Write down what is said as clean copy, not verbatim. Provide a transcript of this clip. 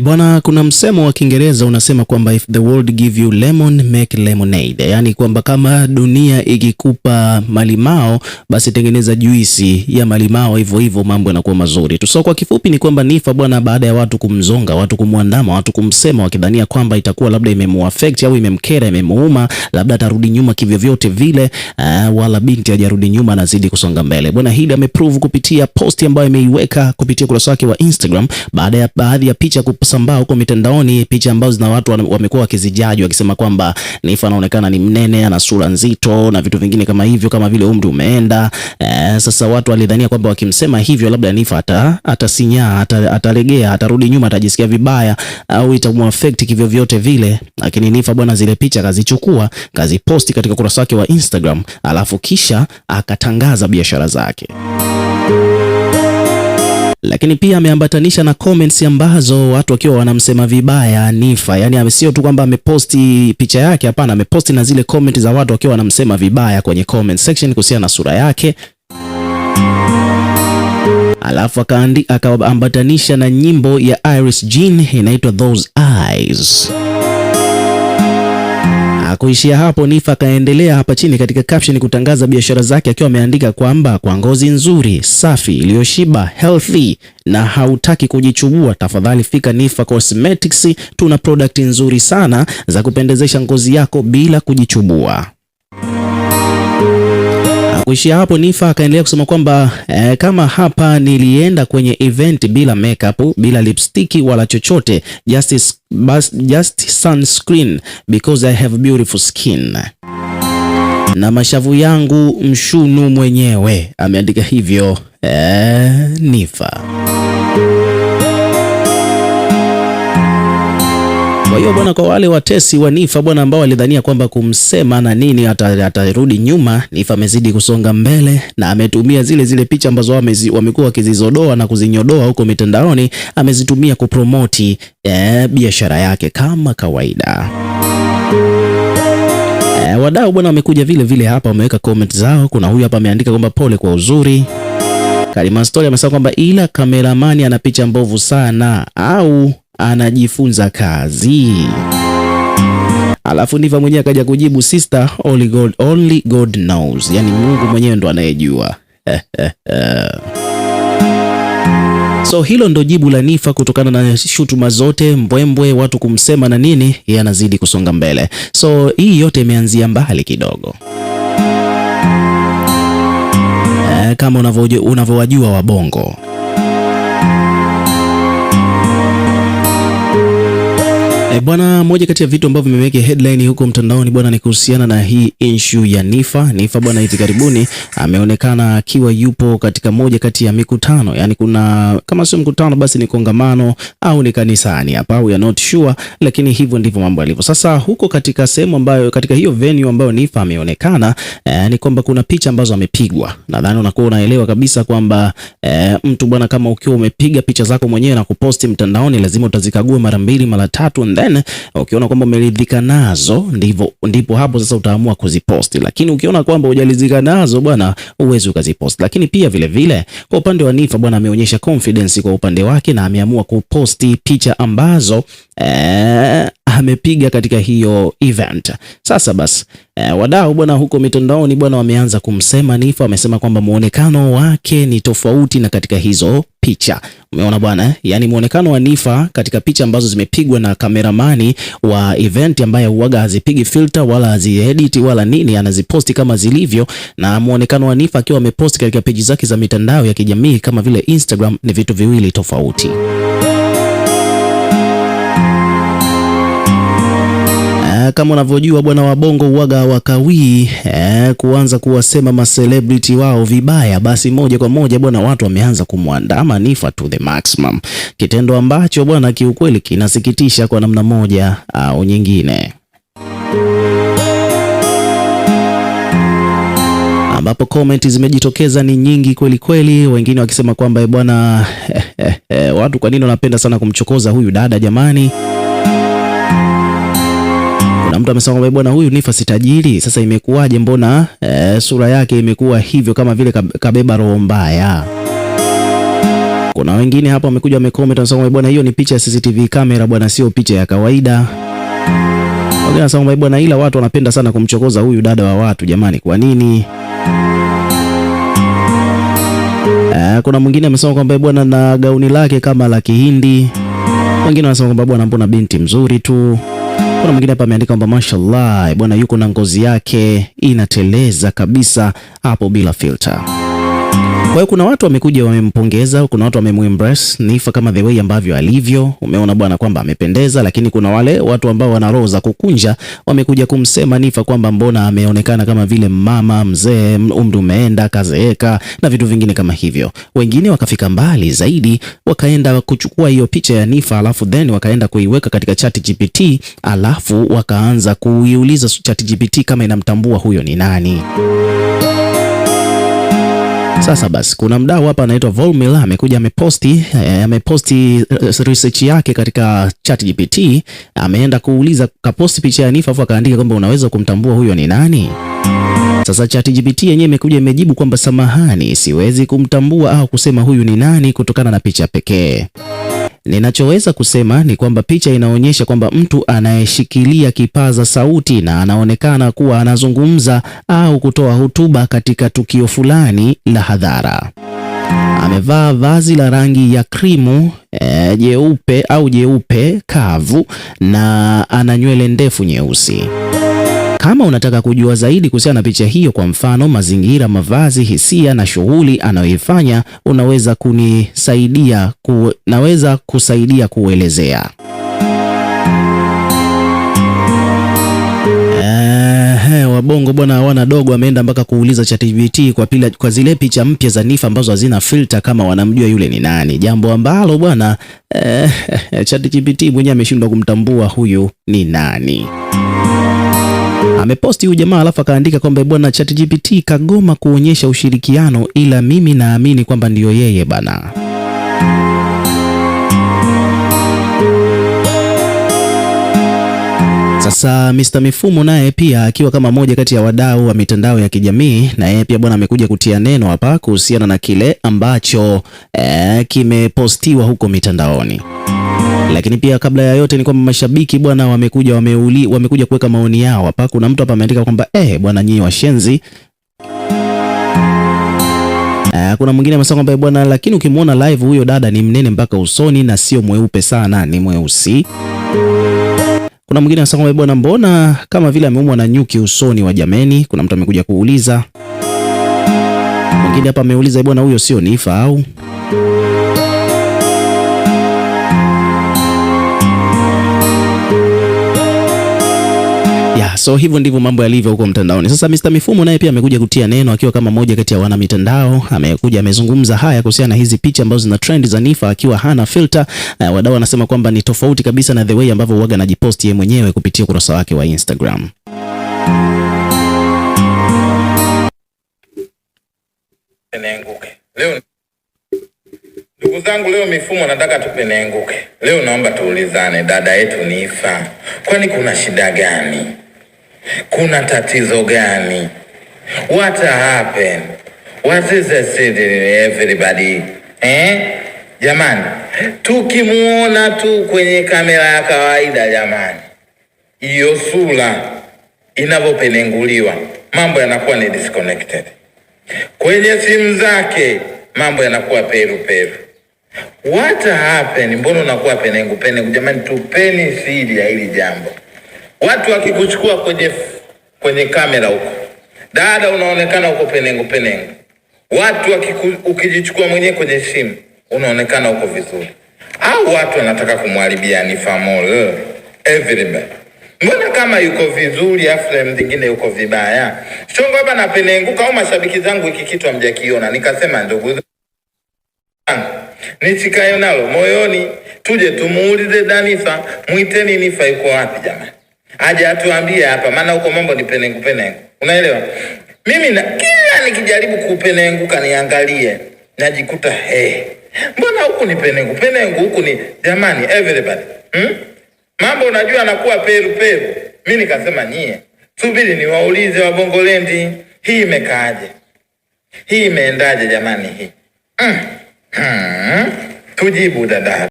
Bwana, kuna msemo wa Kiingereza unasema kwamba if the world give you lemon make lemonade, yaani kwamba kama dunia ikikupa malimao basi tengeneza juisi ya malimao, hivyo hivyo mambo yanakuwa mazuri tu. So kwa kifupi ni kwamba Niffer bwana, baada ya watu kumzonga, watu kumwandama, watu kumsema wakidhania kwamba itakuwa labda imemuaffect au imemkera, imemuuma, labda atarudi nyuma kivyo vyote vile, wala binti hajarudi nyuma, anazidi kusonga mbele. Bwana, hili ameprove kupitia post ambayo ameiweka kupitia ukurasa wake wa Instagram baada ya baadhi ya picha kusambaa huko mitandaoni, picha ambazo zina watu wamekuwa wakizijaji wakisema kwamba Niffer anaonekana ni mnene, ana sura nzito na vitu vingine kama hivyo, kama vile umri umeenda. Sasa watu walidhania kwamba wakimsema hivyo labda Niffer atasinyaa, atalegea, atarudi nyuma, atajisikia vibaya au itamuaffect kivyo vyote vile. Lakini Niffer bwana, zile picha kazichukua, kaziposti katika ukurasa wake wa Instagram, alafu kisha akatangaza biashara zake. Lakini pia ameambatanisha na comments ambazo watu wakiwa wanamsema vibaya Niffer. Yani sio tu kwamba ameposti picha yake, hapana, ameposti na zile comments za watu wakiwa wanamsema vibaya kwenye comment section kuhusiana na sura yake. Alafu akaambatanisha na nyimbo ya Iris Jean inaitwa Those Eyes. Hakuishia hapo, Niffer akaendelea hapa chini katika caption kutangaza biashara zake akiwa ameandika kwamba kwa ngozi nzuri, safi, iliyoshiba, healthy na hautaki kujichubua, tafadhali fika Niffer Cosmetics, tuna product nzuri sana za kupendezesha ngozi yako bila kujichubua. Kuishia hapo, Niffer akaendelea kusema kwamba kama hapa nilienda kwenye event bila makeup, bila lipstick wala chochote, just sunscreen because I have beautiful skin, na mashavu yangu mshunu mwenyewe. Ameandika hivyo Niffer. Kwa hiyo bwana, kwa wale watesi wa Niffer bwana ambao walidhania kwamba kumsema na nini atarudi nyuma, Niffer amezidi kusonga mbele na ametumia zile picha ambazo wamekuwa wakizizodoa na kuzinyodoa huko mitandaoni, amezitumia kupromoti biashara yake kama kawaida. Wadau bwana wamekuja vile vile hapa, wameweka comment zao. Kuna huyu hapa ameandika kwamba pole kwa uzuri. Karima Story amesema kwamba ila kameramani ana picha mbovu sana au anajifunza kazi. Alafu Niffer mwenyewe akaja kujibu, sister, only God knows, yani Mungu mwenyewe ndo anayejua. So hilo ndo jibu la Niffer kutokana na shutuma zote, mbwembwe, watu kumsema na nini, yeye anazidi kusonga mbele. So hii yote imeanzia mbali kidogo, kama unavyowajua wabongo. Bwana, moja kati ya vitu ambavyo vimeweka headline huko mtandaoni bwana ni kuhusiana na hii issue ya Niffer. Niffer bwana, hivi karibuni ameonekana akiwa yupo katika moja kati ya mikutano, yani kuna kama sio mkutano basi ni kongamano au ni kanisani hapa, we are not sure, lakini hivyo ndivyo mambo yalivyo. Sasa huko katika sehemu ambayo, katika hiyo venue ambayo Niffer ameonekana, ni kwamba kuna picha ambazo amepigwa. Nadhani unakuwa unaelewa kabisa kwamba mtu bwana, kama ukiwa umepiga picha zako mwenyewe na kuposti mtandaoni, lazima utazikagua mara mbili mara tatu, and then ukiona kwamba umeridhika nazo ndipo hapo sasa utaamua kuziposti. Lakini ukiona kwamba hujalizika nazo bwana, uwezi ukaziposti. Lakini pia vile vile kwa upande wa Niffer bwana, ameonyesha confidence kwa upande wake na ameamua kuposti picha ambazo amepiga katika hiyo event. Sasa basi wadau bwana huko mitandaoni bwana wameanza kumsema Niffer. Wamesema kwamba muonekano wake ni tofauti na katika hizo picha. Umeona bwana, yani muonekano wa Niffer katika picha ambazo zimepigwa na kameramani wa event ambaye huaga hazipigi filter wala haziedit wala nini, anaziposti kama zilivyo, na muonekano wa Niffer akiwa ameposti katika peji zake za mitandao ya kijamii kama vile Instagram ni vitu viwili tofauti. Kama unavyojua bwana, wabongo huaga wakawii kuanza kuwasema ma celebrity wao vibaya, basi moja kwa moja bwana watu wameanza kumwandama Niffer to the maximum, kitendo ambacho bwana kiukweli kinasikitisha kwa namna moja au nyingine, ambapo comment zimejitokeza ni nyingi kweli kweli, wengine wakisema kwamba bwana watu kwa nini wanapenda sana kumchokoza huyu dada jamani. Kuna mtu amesema kwamba bwana, huyu Niffer si tajiri, sasa imekuwaje, mbona sura yake imekuwa hivyo kama vile kabeba roho mbaya. Kuna wengine hapa wamekuja wamecomment wanasema bwana, hiyo ni picha ya CCTV camera bwana, sio picha ya kawaida. Wengine wanasema bwana, ila watu wanapenda sana kumchokoza huyu dada wa watu jamani, kwa nini? Kuna mwingine amesema kwamba bwana, na gauni lake kama la Kihindi. Wengine wanasema kwamba bwana, mbona binti mzuri tu. Kuna mwingine hapa ameandika kwamba mashallah bwana, yuko na ngozi yake inateleza kabisa hapo bila filter. Kwa hiyo kuna watu wamekuja wamempongeza, kuna watu wamemembrace Niffer kama the way ambavyo alivyo. Umeona bwana kwamba amependeza, lakini kuna wale watu ambao wana roho za kukunja wamekuja kumsema Niffer kwamba mbona ameonekana kama vile mama mzee, umri umeenda, kazeeka na vitu vingine kama hivyo. Wengine wakafika mbali zaidi, wakaenda kuchukua hiyo picha ya Niffer alafu then wakaenda kuiweka katika ChatGPT, alafu wakaanza kuiuliza ChatGPT kama inamtambua huyo ni nani. Sasa basi kuna mdau hapa anaitwa Volmil amekuja ameposti research yake katika ChatGPT, ameenda kuuliza, kaposti picha ya Niffer afu akaandika kwamba unaweza kumtambua huyo ni nani. Sasa ChatGPT yenyewe imekuja imejibu kwamba samahani, siwezi kumtambua au kusema huyu ni nani kutokana na picha pekee. Ninachoweza kusema ni kwamba picha inaonyesha kwamba mtu anayeshikilia kipaza sauti na anaonekana kuwa anazungumza au kutoa hotuba katika tukio fulani la hadhara. Amevaa vazi la rangi ya krimu jeupe kavu na ana nywele ndefu nyeusi. Kama unataka kujua zaidi kuhusiana na picha hiyo, kwa mfano mazingira, mavazi, hisia na shughuli anayoifanya, naweza kusaidia kuelezea. Wabongo bwana hawana dogo, ameenda mpaka kuuliza ChatGPT kwa zile picha mpya za Niffer ambazo hazina filter kama wanamjua yule ni nani, jambo ambalo bwana ChatGPT mwenyewe ameshindwa kumtambua huyu ni nani. Ameposti huyu jamaa alafu akaandika kwamba bwana, ChatGPT kagoma kuonyesha ushirikiano, ila mimi naamini kwamba ndiyo yeye bana. Sasa Mr. Mifumo naye pia akiwa kama moja kati ya wadau wa mitandao ya kijamii, na yeye pia bwana amekuja kutia neno hapa kuhusiana na kile ambacho kimepostiwa huko mitandaoni. Lakini pia kabla ya yote ni kwamba mashabiki bwana wamekuja kuweka maoni yao hapa. Kuna mtu hapa ameandika kwamba bwana, nyinyi washenzi. Kuna mwingine amesema kwamba bwana, lakini ukimwona live huyo dada ni mnene mpaka usoni na sio mweupe sana, ni mweusi. Kuna mwingine anasema kwamba bwana, mbona kama vile ameumwa na nyuki usoni wa jameni. Kuna mtu amekuja kuuliza. Mwingine hapa ameuliza bwana, huyo sio Niffer au? So hivyo ndivyo mambo yalivyo huko mtandaoni. Sasa Mr. Mifumo naye pia amekuja kutia neno akiwa kama moja kati ya wana mitandao. Amezungumza haya kuhusiana na hizi picha ambazo zina trend za Niffer akiwa hana filter. Wadau wanasema kwamba ni tofauti kabisa na the way ambavyo huaga anajipost yeye mwenyewe kupitia ukurasa wake wa Instagram. Leo ndugu zangu, leo Mifumo nataka tupenenguke. Leo naomba tuulizane, dada yetu Niffer, kwani kuna shida gani? Kuna tatizo gani? What happened? What is the city everybody? Jamani, tukimuona tu kwenye kamera ya kawaida jamani, hiyo sura inavyopenenguliwa, mambo yanakuwa ni disconnected. Kwenye simu zake mambo yanakuwa peru. What happened? Mbona unakuwa penengu? Jamani, tupeni siri ya hili jambo. Watu wakikuchukua kwenye kamera huko, dada unaonekana uko penengu. Watu ukijichukua mwenyewe kwenye simu unaonekana uko vizuri. Au watu wanataka kumharibia Niffer more everybody. Mbona kama yuko vizuri afu mwingine yuko vibaya? Chongo hapa na penenguka, au mashabiki zangu hiki kitu hamjakiona. Nikasema ndugu nichikayo nalo moyoni, tuje tumuulize Niffer, muiteni Niffer yuko wapi jamani? Aje atuambie hapa, maana huko mambo ni penengu. Unaelewa? Mimi kila nikijaribu kupenenguka niangalie, najikuta mbona huku ni penengu huku ni jamani everybody. Mambo unajua anakuwa peru. Mimi nikasema nyie, subiri niwaulize wa Bongolendi, hii imekaaje? Hii imeendaje jamani hii? Tujibu dada.